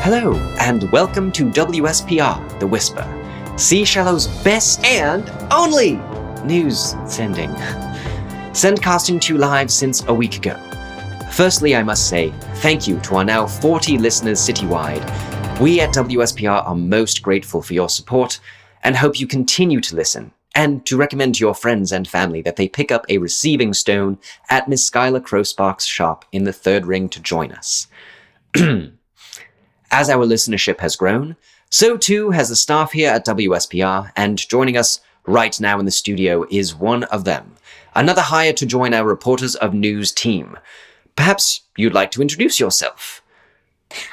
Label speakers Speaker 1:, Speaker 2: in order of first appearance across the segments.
Speaker 1: Hello, and welcome to WSPR, The Whisper, Seashallow's best and only news sending. Sendcasting to you live since a week ago. Firstly, I must say thank you to our now 40 listeners citywide. We at WSPR are most grateful for your support and hope you continue to listen and to recommend to your friends and family that they pick up a receiving stone at Miss Skylar Crowspark's shop in the third ring to join us. As our listenership has grown, so too has the staff here at WSPR, and joining us right now in the studio is one of them, another hire to join our Reporters of News team. Perhaps you'd like to introduce yourself.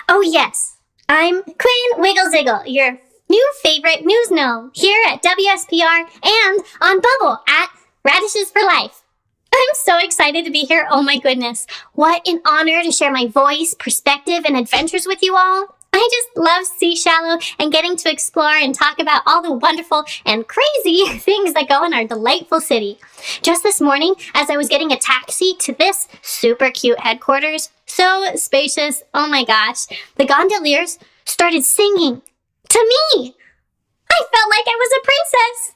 Speaker 2: Oh yes, I'm Quinn Wiggleziggle, your new favorite news gnome here at WSPR and on Bubble at Radishes for Life. I'm so excited to be here. Oh my goodness. What an honor to share my voice, perspective, and adventures with you all. I just love Seashallow and getting to explore and talk about all the wonderful and crazy things that go in our delightful city. Just this morning, as I was getting a taxi to this super cute headquarters, so spacious, oh my gosh, the gondoliers started singing to me. I felt like I was a princess.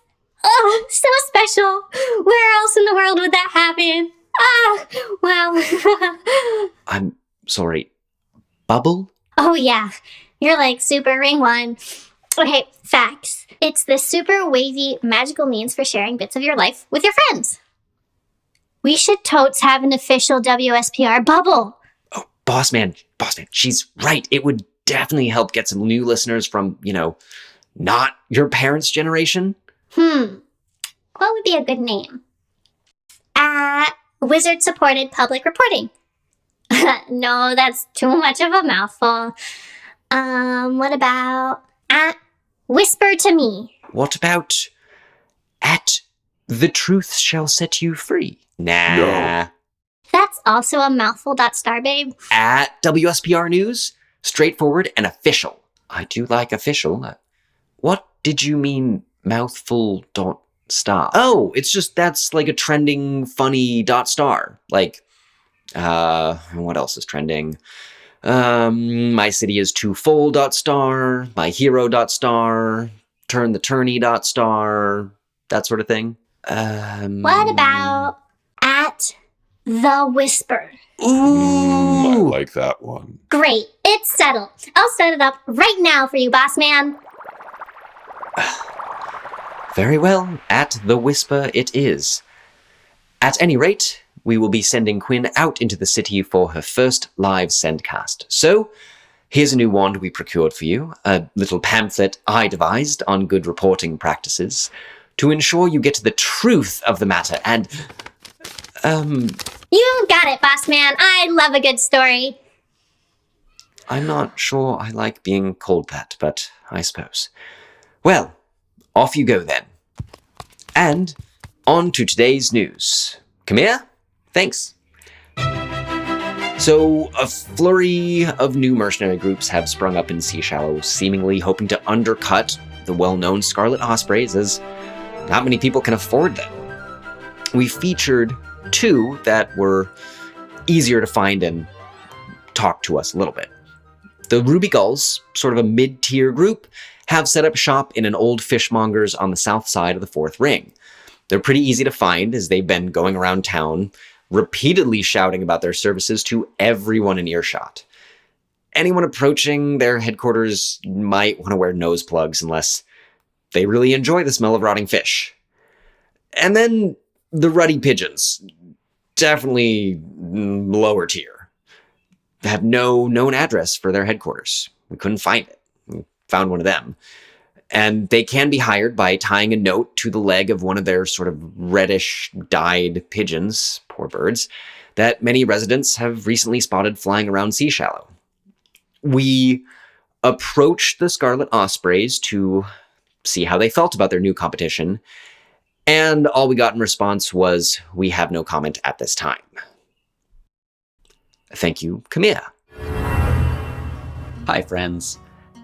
Speaker 2: Oh, so special. Where else in the world would that happen? Well.
Speaker 1: I'm sorry, Bubble?
Speaker 2: Oh yeah, you're like super ring one. Okay, facts. It's the super wavy magical means for sharing bits of your life with your friends. We should totes have an official WSPR bubble.
Speaker 1: Oh, boss man, she's right. It would definitely help get some new listeners from, not your parents' generation.
Speaker 2: What would be a good name? Wizard-supported public reporting. No, that's too much of a mouthful. What about Whisper to Me?
Speaker 1: What about at The Truth Shall Set You Free? Nah.
Speaker 3: No.
Speaker 2: That's also a mouthful. Star babe.
Speaker 1: At WSPR News, straightforward and official. I do like official. What did you mean mouthful.star? Oh, it's just that's like a trending funny .star. Like, what else is trending? My city is too full .star, my hero .star, turn the tourney .star, that sort of thing.
Speaker 2: What about at The Whisper?
Speaker 1: Ooh,
Speaker 3: I like that one.
Speaker 2: Great, it's settled. I'll set it up right now for you, boss man.
Speaker 1: Very well, at The Whisper it is. At any rate, we will be sending Quinn out into the city for her first live sendcast. So, here's a new wand we procured for you, a little pamphlet I devised on good reporting practices, to ensure you get to the truth of the matter, and,
Speaker 2: You got it, boss man. I love a good story.
Speaker 1: I'm not sure I like being called that, but I suppose. Well, off you go then. And on to today's news. Come here. Thanks. So, a flurry of new mercenary groups have sprung up in Seashallow, seemingly hoping to undercut the well-known Scarlet Ospreys, as not many people can afford them. We featured two that were easier to find and talk to us a little bit. The Ruby Gulls, sort of a mid-tier group, have set up shop in an old fishmonger's on the south side of the fourth ring. They're pretty easy to find, as they've been going around town, repeatedly shouting about their services to everyone in earshot. Anyone approaching their headquarters might want to wear nose plugs unless they really enjoy the smell of rotting fish. And then the Ruddy Pigeons, definitely lower tier, have no known address for their headquarters. We couldn't find it. We found one of them. And they can be hired by tying a note to the leg of one of their sort of reddish dyed pigeons, poor birds, that many residents have recently spotted flying around Seashallow. We approached the Scarlet Ospreys to see how they felt about their new competition, and all we got in response was, "We have no comment at this time." Thank you, Camilla.
Speaker 4: Hi, friends.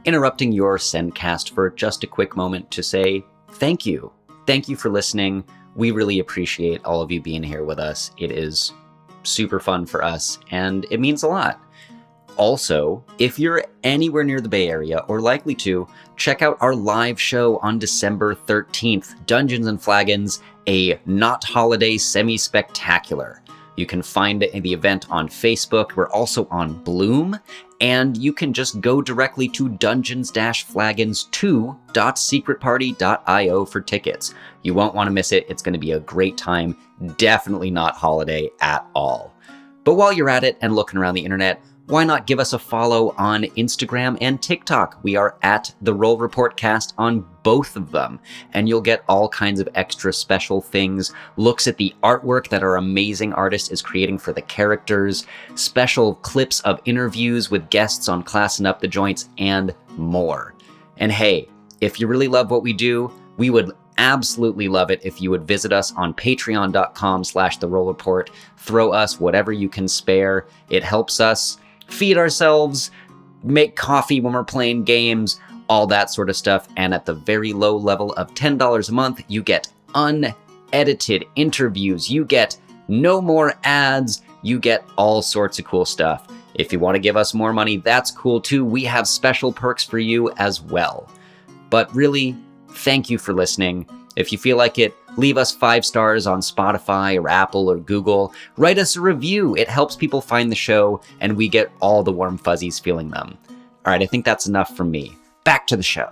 Speaker 4: Interrupting your Sendcast for just a quick moment to say thank you. Thank you for listening. We really appreciate all of you being here with us. It is super fun for us, and it means a lot. Also, if you're anywhere near the Bay Area or likely to, check out our live show on December 13th, Dungeons and Flagons, a not holiday semi-spectacular. You can find the event on Facebook. We're also on Bloom, and you can just go directly to dungeons-flagons2.secretparty.io for tickets. You won't want to miss it. It's going to be a great time. Definitely not holiday at all. But while you're at it and looking around the internet, why not give us a follow on Instagram and TikTok? We are at The Roll Report Cast on both of them, and you'll get all kinds of extra special things, looks at the artwork that our amazing artist is creating for the characters, special clips of interviews with guests on Classing Up the Joints, and more. And hey, if you really love what we do, we would absolutely love it if you would visit us on patreon.com/The Roll Report. Throw us whatever you can spare. It helps us feed ourselves, make coffee when we're playing games, all that sort of stuff. And at the very low level of $10 a month, you get unedited interviews, you get no more ads, you get all sorts of cool stuff. If you want to give us more money, that's cool too. We have special perks for you as well. But really, thank you for listening. If you feel like it, leave us 5 stars on Spotify or Apple or Google. Write us a review. It helps people find the show, and we get all the warm fuzzies feeling them. All right, I think that's enough from me. Back to the show.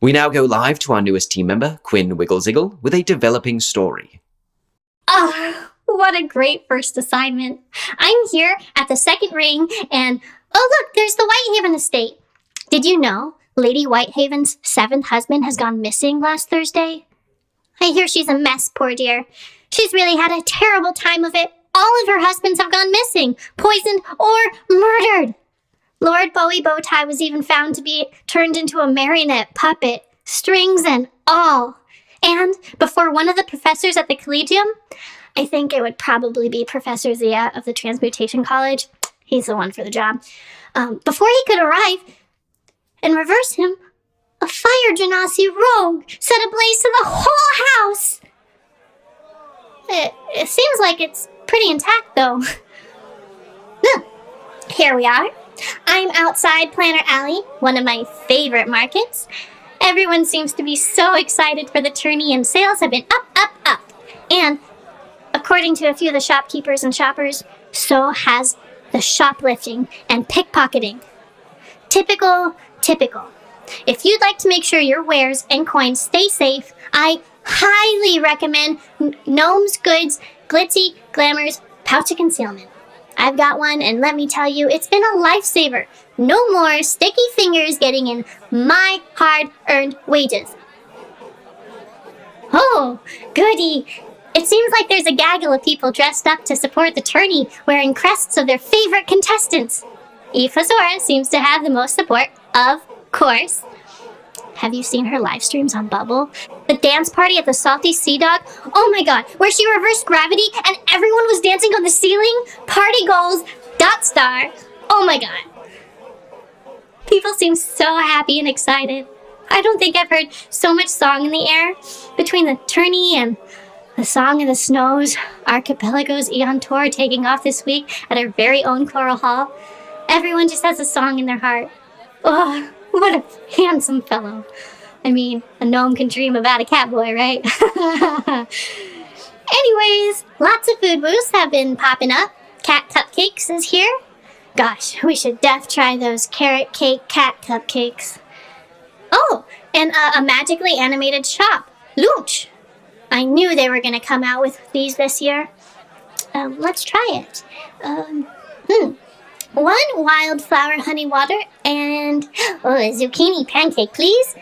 Speaker 1: We now go live to our newest team member, Quinn Wiggleziggle, with a developing story.
Speaker 2: Oh, what a great first assignment. I'm here at the second ring, and oh look, there's the Whitehaven estate. Did you know Lady Whitehaven's 7th husband has gone missing last Thursday? I hear she's a mess, poor dear. She's really had a terrible time of it. All of her husbands have gone missing, poisoned, or murdered. Lord Bowie Bowtie was even found to be turned into a marionette puppet, strings and all. And before one of the professors at the Collegium, I think it would probably be Professor Zia of the Transmutation College, he's the one for the job, before he could arrive and reverse him, a fire genasi rogue set ablaze to the whole house. It seems like it's pretty intact, though. Here we are. I'm outside Planter Alley, one of my favorite markets. Everyone seems to be so excited for the tourney, and sales have been up, up, up. And according to a few of the shopkeepers and shoppers, so has the shoplifting and pickpocketing. Typical. If you'd like to make sure your wares and coins stay safe, I highly recommend Gnome's Goods Glitzy Glamour's Pouch of Concealment. I've got one, and let me tell you, it's been a lifesaver. No more sticky fingers getting in my hard-earned wages. Oh, goody. It seems like there's a gaggle of people dressed up to support the tourney, wearing crests of their favorite contestants. Ifazora seems to have the most support, of course. Have you seen her live streams on Bubble? The dance party at the Salty Sea Dog? Oh my god, where she reversed gravity and everyone was dancing on the ceiling? Party goals, ... Oh my god. People seem so happy and excited. I don't think I've heard so much song in the air. Between the tourney and the Song in the Snows, Archipelago's Eon Tour taking off this week at our very own Coral Hall. Everyone just has a song in their heart. Oh, what a handsome fellow. I mean, a gnome can dream about a cat boy, right? Anyways, lots of food booths have been popping up. Cat Cupcakes is here. Gosh, we should try those carrot cake cat cupcakes. Oh, and a magically animated shop, Looch. I knew they were going to come out with these this year. Let's try it. One wildflower honey water and a zucchini pancake, please.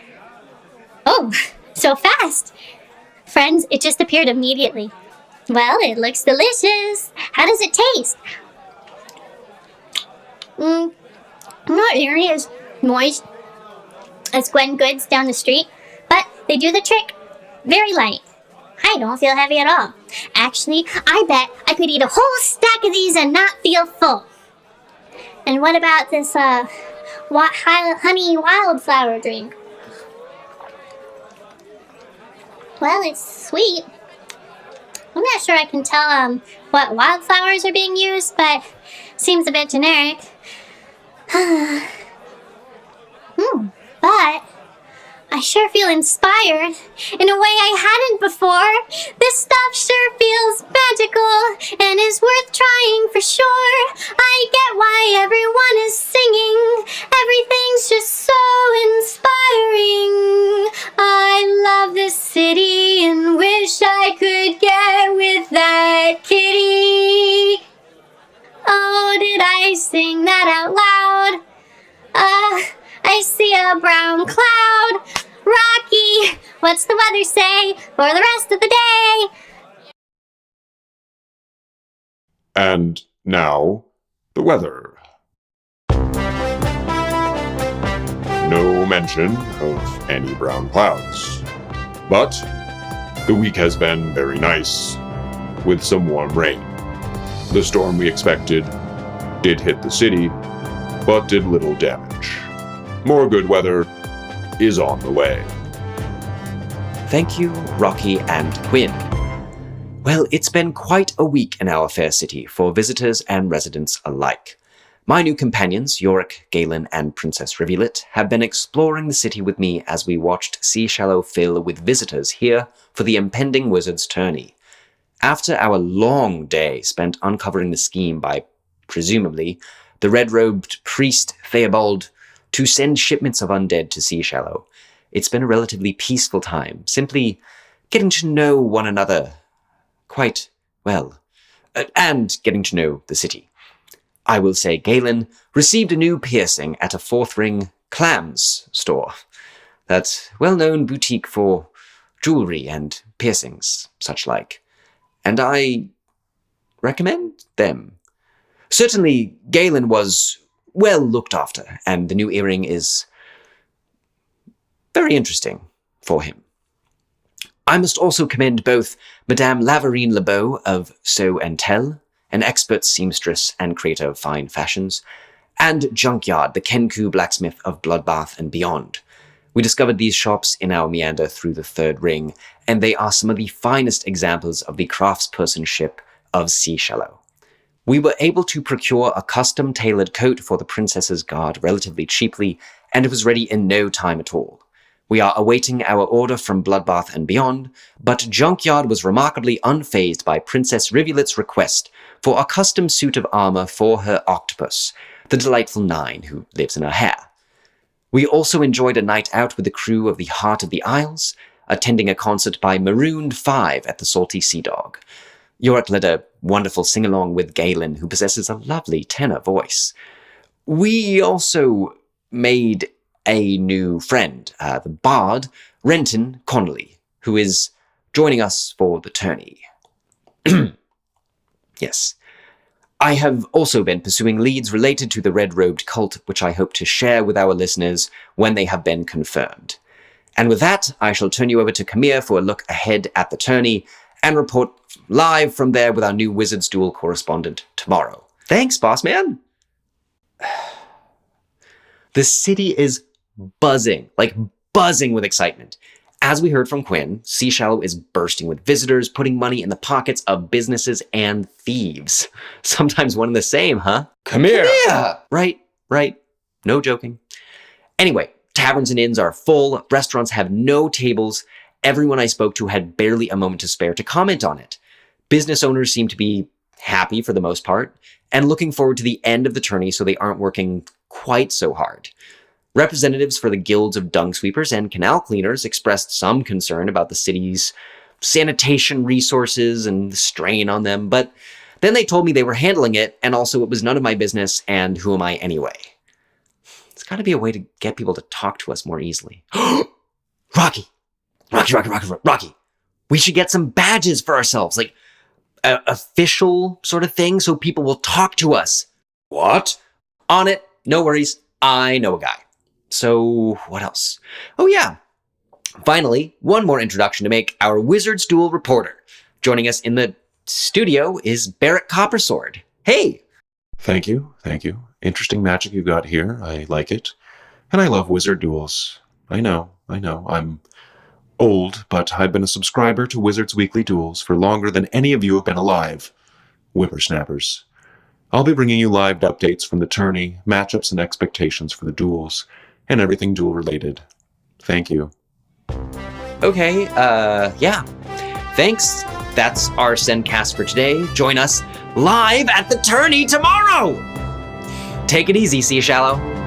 Speaker 2: Oh, so fast. Friends, it just appeared immediately. Well, it looks delicious. How does it taste? Not nearly as moist as Gwen Goods down the street, but they do the trick. Very light. I don't feel heavy at all. Actually, I bet I could eat a whole stack of these and not feel full. And what about this honey wildflower drink? Well, it's sweet. I'm not sure I can tell what wildflowers are being used, but seems a bit generic. But I sure feel inspired in a way I hadn't before. This stuff sure feels magical and is worth trying for sure. I get why everyone is singing. Everything's just so inspiring. I love this city and wish I could get with that kitty. Oh, did I sing that out loud? I see a brown cloud. Rocky, what's the weather say for the rest of the day?
Speaker 3: And now, the weather. No mention of any brown clouds. But the week has been very nice, with some warm rain. The storm we expected did hit the city, but did little damage. More good weather is on the way.
Speaker 1: Thank you, Rocky and Quinn. Well, it's been quite a week in our fair city for visitors and residents alike. My new companions, Yorick, Galen, and Princess Rivulet, have been exploring the city with me as we watched Seashallow fill with visitors here for the impending Wizard's Tourney. After our long day spent uncovering the scheme by, presumably, the red-robed priest Theobald to send shipments of undead to Seashallow, it's been a relatively peaceful time, simply getting to know one another quite well, and getting to know the city. I will say Galen received a new piercing at a Fourth Ring Clams store, that well-known boutique for jewelry and piercings, such like, and I recommend them. Certainly, Galen was well looked after, and the new earring is very interesting for him. I must also commend both Madame Laverine Lebeau of Sew and Tell, an expert seamstress and creator of fine fashions, and Junkyard, the Kenku blacksmith of Bloodbath and beyond. We discovered these shops in our meander through the Third Ring, and they are some of the finest examples of the craftspersonship of Seashallow. We were able to procure a custom-tailored coat for the princess's guard relatively cheaply, and it was ready in no time at all. We are awaiting our order from Bloodbath and beyond, but Junkyard was remarkably unfazed by Princess Rivulet's request for a custom suit of armor for her octopus, the delightful Nine who lives in her hair. We also enjoyed a night out with the crew of the Heart of the Isles, attending a concert by Marooned 5 at the Salty Sea Dog. Yorick led a wonderful sing-along with Galen, who possesses a lovely tenor voice. We also made a new friend, the bard, Renton Connolly, who is joining us for the tourney. Yes. I have also been pursuing leads related to the red-robed cult, which I hope to share with our listeners when they have been confirmed. And with that, I shall turn you over to Kamir for a look ahead at the tourney and report live from there with our new Wizards Duel correspondent tomorrow. Thanks, boss man! The city is buzzing with excitement. As we heard from Quinn, Seashallow is bursting with visitors, putting money in the pockets of businesses and thieves. Sometimes one and the same, huh?
Speaker 3: Come here!
Speaker 1: Right. No joking. Anyway, taverns and inns are full, restaurants have no tables. Everyone I spoke to had barely a moment to spare to comment on it. Business owners seem to be happy for the most part, and looking forward to the end of the tourney so they aren't working quite so hard. Representatives for the guilds of dung sweepers and canal cleaners expressed some concern about the city's sanitation resources and the strain on them, but then they told me they were handling it, and also it was none of my business, and who am I anyway? There's got to be a way to get people to talk to us more easily. Rocky! We should get some badges for ourselves, like an official sort of thing, so people will talk to us.
Speaker 3: What?
Speaker 1: On it, no worries, I know a guy. So, what else? Oh yeah, finally, one more introduction to make, our Wizards Duel reporter. Joining us in the studio is Barrett Coppersword. Hey!
Speaker 3: Thank you. Interesting magic you got here. I like it. And I love wizard duels. I know. I'm old, but I've been a subscriber to Wizards Weekly Duels for longer than any of you have been alive. Whippersnappers. I'll be bringing you live updates from the tourney, matchups and expectations for the duels, and everything duel-related. Thank you.
Speaker 1: Okay, yeah. Thanks. That's our Sendcast for today. Join us live at the tourney tomorrow! Take it easy, Seashallow.